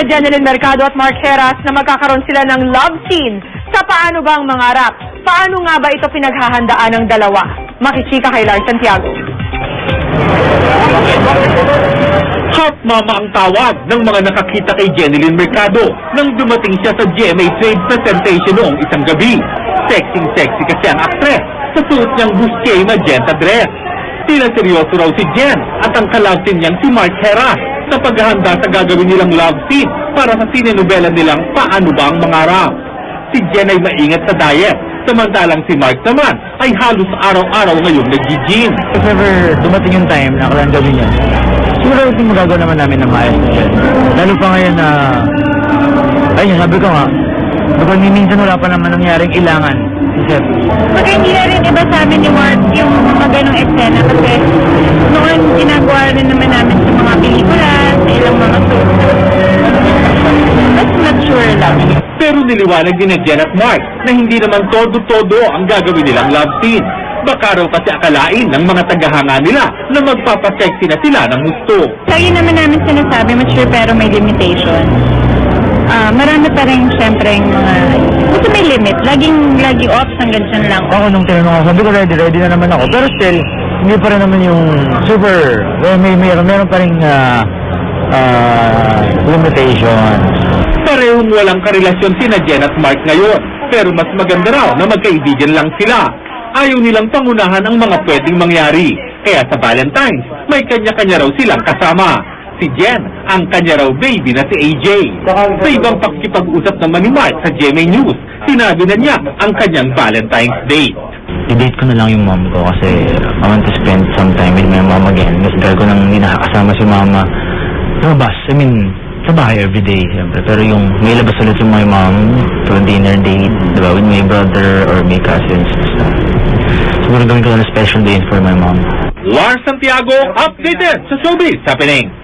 sina Jeneline Mercado at Mark Heras na magkakaroon sila ng love scene sa Paano Bang Mangarap. Paano nga ba ito pinaghahandaan ng dalawa? Makichika kay Lars Santiago. Hot mama ang tawag ng mga nakakita kay Jeneline Mercado nang dumating siya sa GMA Trade Presentation noong isang gabi. Sexy kasi ang aktres sa suot niyang bustier magenta dress. Tila seryoso raw si Jen at ang kalabsin niyang si Mark Heras sa paghahanda sa gagawin nilang love scene para sa sinenovela nilang Paano Bang Mangarap. Si Jen ay maingat sa diet, samantalang si Mark naman ay halos araw-araw ngayong nag-gym. If ever dumating yung time na kailangan gawin yan, siguro yung magagawa naman namin na maayos na yan. Lalo pa ngayon na, ayun, sabi ko nga, kapag minsan wala pa naman nangyaring ilangan. Isip. Pag hindi na rin iba sa amin ni Mark yung mga ganong eksena kasi noon ginagawa rin naman namin sa mga pelikula, sa ilang mga shows. Mas mature lang. Pero niliwanag din ni Jen at Mark na hindi naman todo-todo ang gagawin nilang love scene. Baka raw kasi akalain ng mga tagahanga nila na magpapasexy na sila ng gusto. Lagi naman namin sinasabi, mature pero may limitation. Marami pa rin siyempre yung mga, kasi may limit. Lagi ops hanggang dyan lang. Ako nung tinanong ako, sabi ko ready na naman ako. Pero still, hindi pa rin naman yung super, meron pa rin limitations. Parehong walang karelasyon sina Jen at Mark ngayon, pero mas maganda raw na magkaibigan lang sila. Ayaw nilang pangunahan ang mga pwedeng mangyari. Kaya sa Valentine's, may kanya-kanya raw silang kasama. Si Jen, ang kanya raw baby na si AJ. Sa ibang pakikipag-usap naman ni Mark sa GMA News, sinabi na niya ang kanyang Valentine's date. I-date ko na lang yung mom ko kasi I want to spend some time with my mom again. Mas dahil ko nang hindi nakakasama si mama. Labas, sa bahay everyday, siyempre. Pero yung may labas ulit yung my mom to a dinner date, diba, with my brother or my cousins. Siguro gawin ko na special day for my mom. Lars Santiago, updated sa Showbiz Happening.